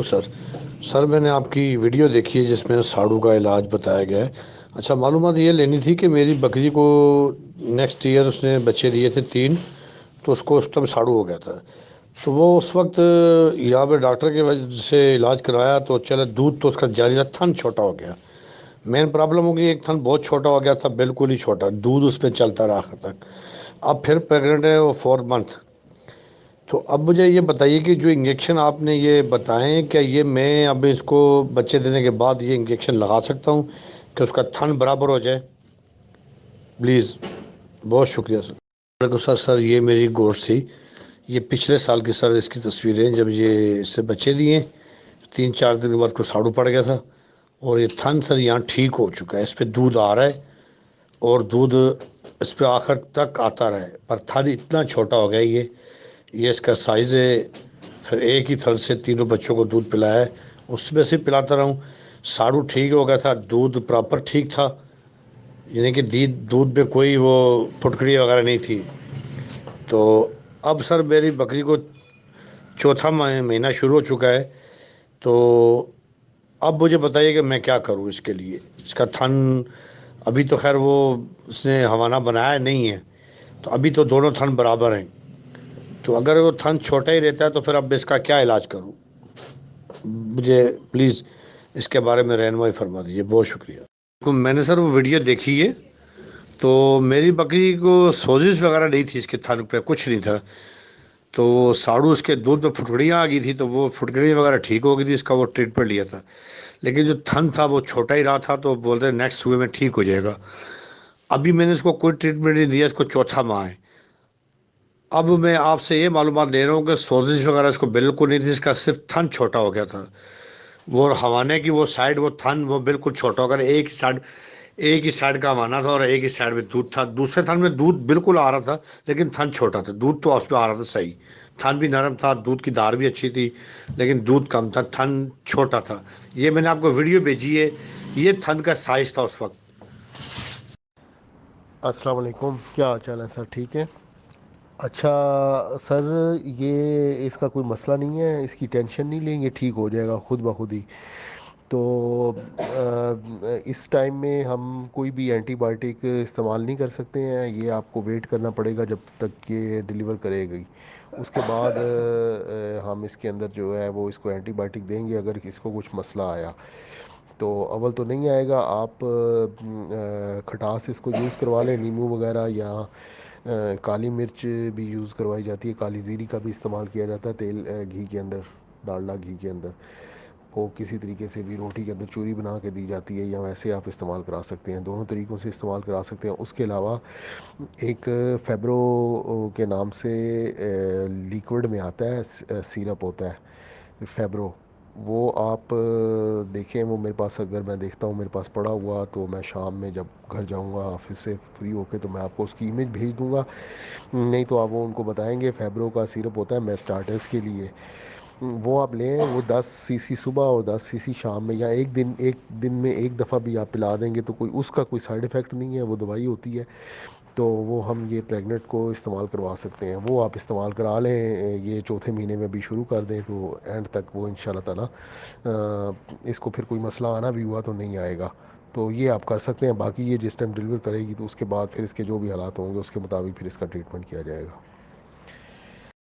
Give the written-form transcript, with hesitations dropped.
Sir sir मैंने आपकी video देखी है जिसमें साड़ू का इलाज बताया गया है। अच्छा, मालूमात ये लेनी थी कि मेरी बकरी को नेक्स्ट ईयर उसने बच्चे दिए थे 3, तो उसको उस टाइम साड़ू हो गया था। तो वो उस वक्त यहाँ पे डॉक्टर की वजह से इलाज कराया तो चले, दूध तो उसका जारी रहा, थन छोटा हो गया। मेन प्रॉब्लम हो गई, एक थन बहुत छोटा हो गया था, बिल्कुल ही छोटा, दूध उस पर चलता रहा आखिर तक। अब फिर प्रेगनेंट है वो 4 मंथ। तो अब मुझे ये बताइए कि जो इंजेक्शन आपने ये बताए हैं, क्या ये मैं अब इसको बच्चे देने के बाद ये इंजेक्शन लगा सकता हूँ कि उसका थन बराबर हो जाए? प्लीज़, बहुत शुक्रिया सर। देखो सर, ये मेरी गोश्त थी। ये पिछले साल की सर इसकी तस्वीरें, जब ये इससे बच्चे दिए 3-4 दिन के बाद को साड़ू पड़ गया था। और ये थन सर यहाँ ठीक हो चुका है, इस पर दूध आ रहा है और दूध इस पर आखिर तक आता रहा है, पर थन इतना छोटा हो गया ये इसका साइज़ है। फिर एक ही थल से तीनों बच्चों को दूध पिलाया है, उसमें से पिलाता रहा हूँ। साड़ू ठीक हो गया था, दूध प्रॉपर ठीक था, यानी कि दूध में कोई वो फुटकरी वगैरह नहीं थी। तो अब सर मेरी बकरी को चौथा महीना शुरू हो चुका है। तो अब मुझे बताइए कि मैं क्या करूँ इसके लिए। इसका थन अभी तो खैर वो उसने हवाना बनाया नहीं है, तो अभी तो दोनों थन बराबर हैं। तो अगर वो थन छोटा ही रहता है तो फिर अब इसका क्या इलाज करूँ? मुझे प्लीज़ इसके बारे में रहनुमाई फरमा दीजिए, बहुत शुक्रिया। तो मैंने सर वो वीडियो देखी है। तो मेरी बकरी को सोजिश वगैरह नहीं थी, इसके थन पे कुछ नहीं था। तो साड़ू उसके दूध में फुटकड़ियाँ आ गई थी, तो वो फुटकड़ी वगैरह ठीक हो गई थी, इसका वो ट्रीटमेंट लिया था। लेकिन जो थन था वो छोटा ही रहा था, तो बोलते हैं नेक्स्ट सुबह में ठीक हो जाएगा। अभी मैंने इसको कोई ट्रीटमेंट नहीं दिया, इसको चौथा माह है। अब मैं आपसे ये मालूमात ले रहा हूँ कि सोजिश वगैरह इसको बिल्कुल नहीं थी, इसका सिर्फ थन छोटा हो गया था। वो हवाने की वो साइड, वो थन वो बिल्कुल छोटा होकर एक ही साइड का हवाना था और एक ही साइड में दूध था। दूसरे थन में दूध बिल्कुल आ रहा था, लेकिन थन छोटा था। दूध तो उसमें आ रहा था सही, थन भी नरम था, दूध की धार भी अच्छी थी, लेकिन दूध कम था, थन छोटा था। ये मैंने आपको वीडियो भेजी है, ये थन का साइज था उस वक्त। अस्सलाम वालेकुम, क्या हाल चाल है सर? ठीक है। अच्छा सर, ये इसका कोई मसला नहीं है, इसकी टेंशन नहीं लेंगे, ठीक हो जाएगा खुद ब खुद ही। तो इस टाइम में हम कोई भी एंटीबायोटिक इस्तेमाल नहीं कर सकते हैं, ये आपको वेट करना पड़ेगा जब तक ये डिलीवर करेगी। उसके बाद हम इसके अंदर जो है वो इसको एंटीबायोटिक देंगे अगर इसको कुछ मसला आया। तो अव्वल तो नहीं आएगा, आप खटास इसको यूज़ करवा लें, नींबू वगैरह, या काली मिर्च भी यूज़ करवाई जाती है, काली ज़ीरी का भी इस्तेमाल किया जाता है तेल घी के अंदर, डालडा घी के अंदर। वो किसी तरीके से भी रोटी के अंदर चूरी बना के दी जाती है, या वैसे आप इस्तेमाल करा सकते हैं, दोनों तरीक़ों से इस्तेमाल करा सकते हैं। उसके अलावा एक फेब्रो के नाम से लिक्विड में आता है, सिरप होता है फेब्रो। वो आप देखें, वो मेरे पास, अगर मैं देखता हूँ मेरे पास पड़ा हुआ, तो मैं शाम में जब घर जाऊँगा ऑफिस से फ्री होके तो मैं आपको उसकी इमेज भेज दूँगा। नहीं तो आप वो उनको बताएंगे, फेब्रो का सिरप होता है मैं स्टार्टर्स के लिए। वो आप लें, वो 10 सीसी सुबह और 10 सीसी शाम में, या एक दिन में एक दफ़ा भी आप पिला देंगे तो कोई उसका कोई साइड इफ़ेक्ट नहीं है, वो दवाई होती है। तो वो हम ये प्रेग्नेंट को इस्तेमाल करवा सकते हैं, वो आप इस्तेमाल करा लें, ये चौथे महीने में भी शुरू कर दें तो एंड तक वो इंशाल्लाह ताला इसको फिर कोई मसला आना भी हुआ तो नहीं आएगा। तो ये आप कर सकते हैं। बाकी ये जिस टाइम डिलीवर करेगी तो उसके बाद फिर इसके जो भी हालात होंगे उसके मुताबिक फिर इसका ट्रीटमेंट किया जाएगा।